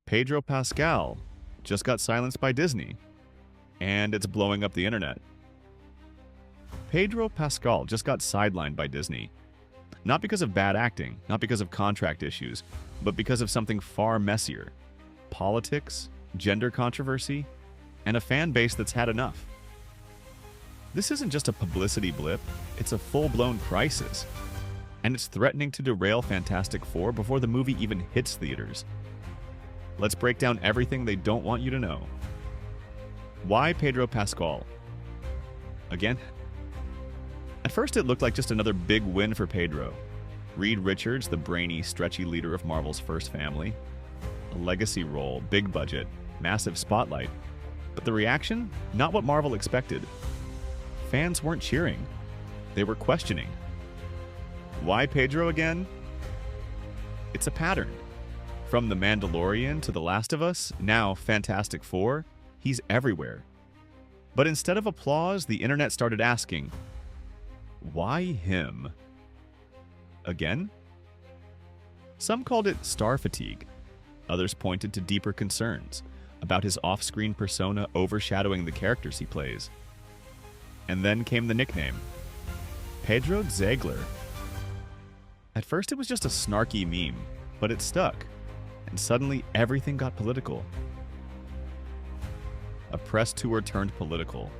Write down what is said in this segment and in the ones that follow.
Pedro Pascal just got silenced by Disney, and it's blowing up the internet. Pedro Pascal just got sidelined by Disney. Not because of bad acting, not because of contract issues, but because of something far messier. Politics, gender controversy, and a fan base that's had enough. This isn't just a publicity blip, it's a full-blown crisis. And it's threatening to derail Fantastic Four before the movie even hits theaters. Let's break down everything they don't want you to know. Why Pedro Pascal? Again? At first it looked like just another big win for Pedro. Reed Richards, the brainy, stretchy leader of Marvel's first family. A legacy role, big budget, massive spotlight. But the reaction? Not what Marvel expected. Fans weren't cheering. They were questioning. Why Pedro again? It's a pattern. From The Mandalorian to The Last of Us, now Fantastic Four, he's everywhere. But instead of applause, the internet started asking, why him? Again? Some called it star fatigue. Others pointed to deeper concerns about his off-screen persona overshadowing the characters he plays. And then came the nickname, Pedro Ziegler. At first it was just a snarky meme, but it stuck, and suddenly everything got political. A press tour turned political.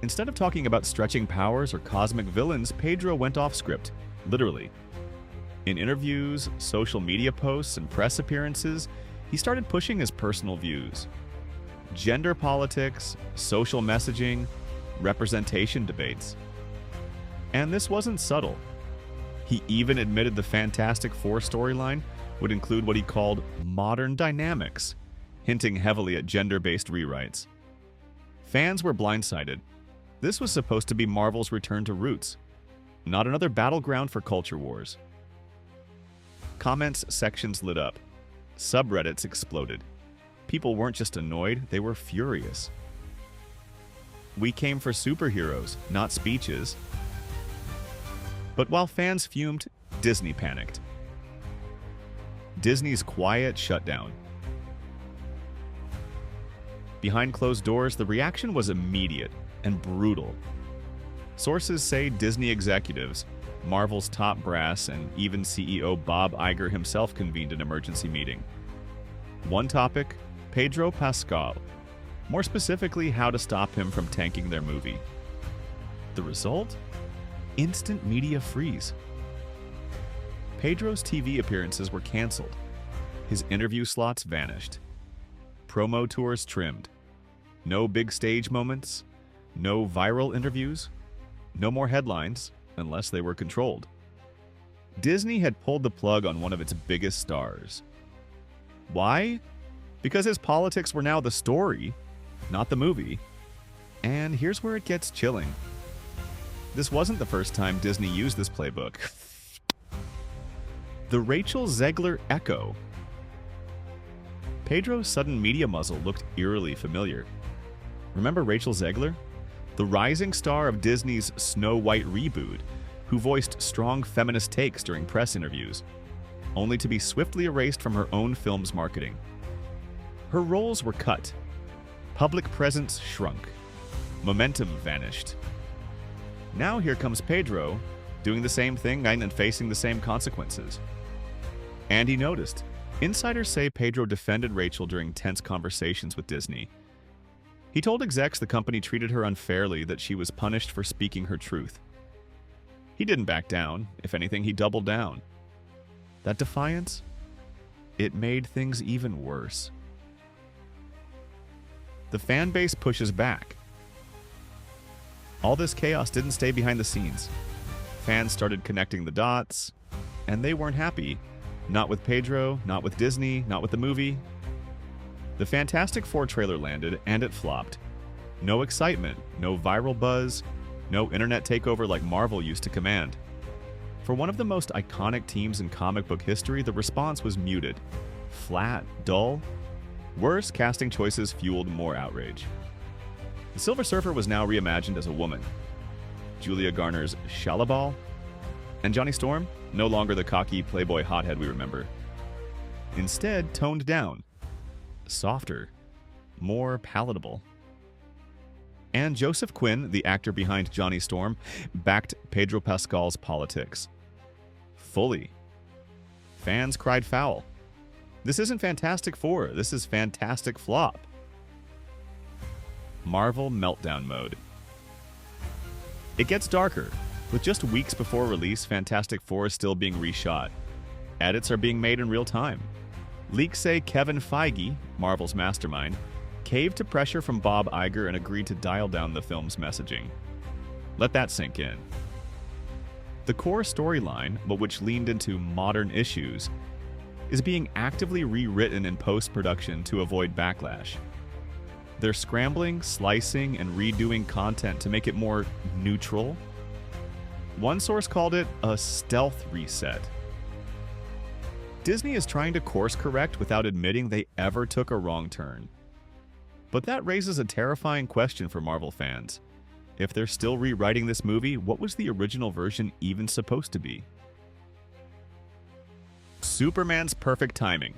Instead of talking about stretching powers or cosmic villains, Pedro went off script, literally. In interviews, social media posts, and press appearances, he started pushing his personal views. Gender politics, social messaging, representation debates. And this wasn't subtle. He even admitted the Fantastic Four storyline would include what he called modern dynamics, hinting heavily at gender-based rewrites. Fans were blindsided. This was supposed to be Marvel's return to roots, not another battleground for culture wars. Comments sections lit up. Subreddits exploded. People weren't just annoyed, they were furious. We came for superheroes, not speeches. But while fans fumed, Disney panicked. Disney's quiet shutdown. Behind closed doors, the reaction was immediate and brutal. Sources say Disney executives, Marvel's top brass, and even CEO Bob Iger himself convened an emergency meeting. One topic, Pedro Pascal. More specifically, how to stop him from tanking their movie. The result? Instant media freeze. Pedro's TV appearances were canceled. His interview slots vanished. Promo tours trimmed. No big stage moments. No viral interviews. No more headlines, unless they were controlled. Disney had pulled the plug on one of its biggest stars. Why? Because his politics were now the story, not the movie. And here's where it gets chilling. This wasn't the first time Disney used this playbook. The Rachel Zegler echo. Pedro's sudden media muzzle looked eerily familiar. Remember Rachel Zegler? The rising star of Disney's Snow White reboot, who voiced strong feminist takes during press interviews, only to be swiftly erased from her own film's marketing. Her roles were cut. Public presence shrunk. Momentum vanished. Now here comes Pedro, doing the same thing and facing the same consequences. And he noticed. Insiders say Pedro defended Rachel during tense conversations with Disney. He told execs the company treated her unfairly, that she was punished for speaking her truth. He didn't back down. If anything, he doubled down. That defiance? It made things even worse. The fan base pushes back. All this chaos didn't stay behind the scenes. Fans started connecting the dots, and they weren't happy. Not with Pedro, not with Disney, not with the movie. The Fantastic Four trailer landed, and it flopped. No excitement, no viral buzz, no internet takeover like Marvel used to command. For one of the most iconic teams in comic book history, the response was muted. Flat, dull. Worse, casting choices fueled more outrage. The Silver Surfer was now reimagined as a woman. Julia Garner's Shallabal. And Johnny Storm, no longer the cocky playboy hothead we remember. instead toned down, softer, more palatable. And Joseph Quinn, the actor behind Johnny Storm, backed Pedro Pascal's politics. Fully. Fans cried foul. This isn't Fantastic Four, this is Fantastic Flop. Marvel meltdown mode. It gets darker. With just weeks before release, Fantastic Four is still being reshot. Edits are being made in real time. Leaks say Kevin Feige, Marvel's mastermind, caved to pressure from Bob Iger and agreed to dial down the film's messaging. Let that sink in. The core storyline, but which leaned into modern issues, is being actively rewritten in post-production to avoid backlash. They're scrambling, slicing, and redoing content to make it more neutral. One source called it a stealth reset. Disney is trying to course correct without admitting they ever took a wrong turn. But that raises a terrifying question for Marvel fans. If they're still rewriting this movie, what was the original version even supposed to be? Superman's perfect timing.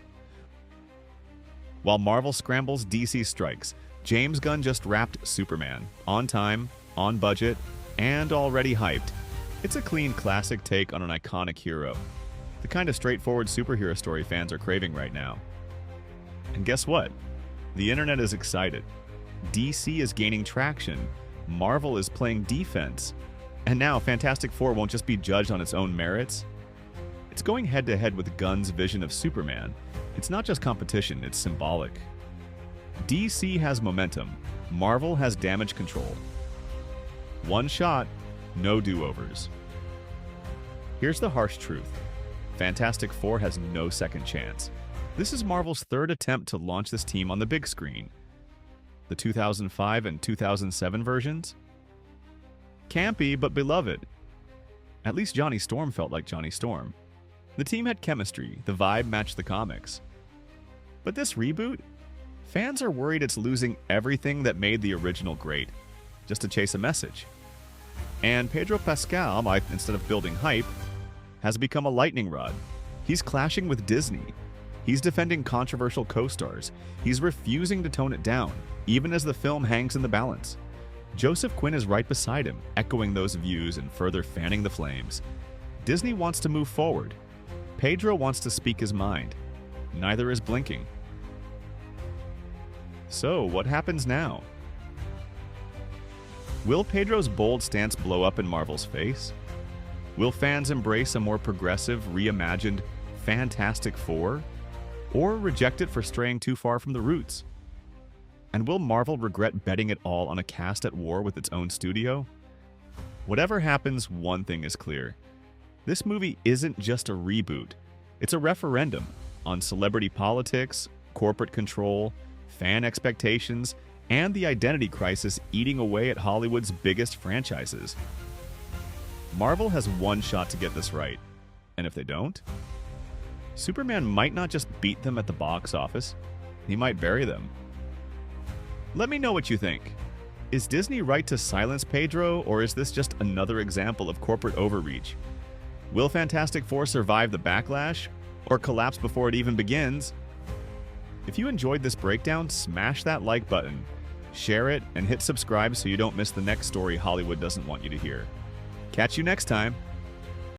While Marvel scrambles, DC strikes. James Gunn just wrapped Superman, on time, on budget, and already hyped. It's a clean classic take on an iconic hero. The kind of straightforward superhero story fans are craving right now. And guess what? The internet is excited. DC is gaining traction. Marvel is playing defense. And now Fantastic Four won't just be judged on its own merits. It's going head-to-head with Gunn's vision of Superman. It's not just competition, it's symbolic. DC has momentum. Marvel has damage control. One shot, no do-overs. Here's the harsh truth. Fantastic Four has no second chance. This is Marvel's third attempt to launch this team on the big screen. The 2005 and 2007 versions? Campy, but beloved. At least Johnny Storm felt like Johnny Storm. The team had chemistry, the vibe matched the comics. But this reboot? Fans are worried it's losing everything that made the original great, just to chase a message. And Pedro Pascal, instead of building hype, has become a lightning rod. He's clashing with Disney. He's defending controversial co-stars. He's refusing to tone it down, even as the film hangs in the balance. Joseph Quinn is right beside him, echoing those views and further fanning the flames. Disney wants to move forward. Pedro wants to speak his mind. Neither is blinking. So, what happens now? Will Pedro's bold stance blow up in Marvel's face? Will fans embrace a more progressive, reimagined Fantastic Four? Or reject it for straying too far from the roots? And will Marvel regret betting it all on a cast at war with its own studio? Whatever happens, one thing is clear. This movie isn't just a reboot. It's a referendum on celebrity politics, corporate control, fan expectations, and the identity crisis eating away at Hollywood's biggest franchises. Marvel has one shot to get this right. And if they don't, Superman might not just beat them at the box office, he might bury them. Let me know what you think. Is Disney right to silence Pedro, or is this just another example of corporate overreach? Will Fantastic Four survive the backlash, or collapse before it even begins? If you enjoyed this breakdown, smash that like button, share it, and hit subscribe so you don't miss the next story Hollywood doesn't want you to hear. Catch you next time.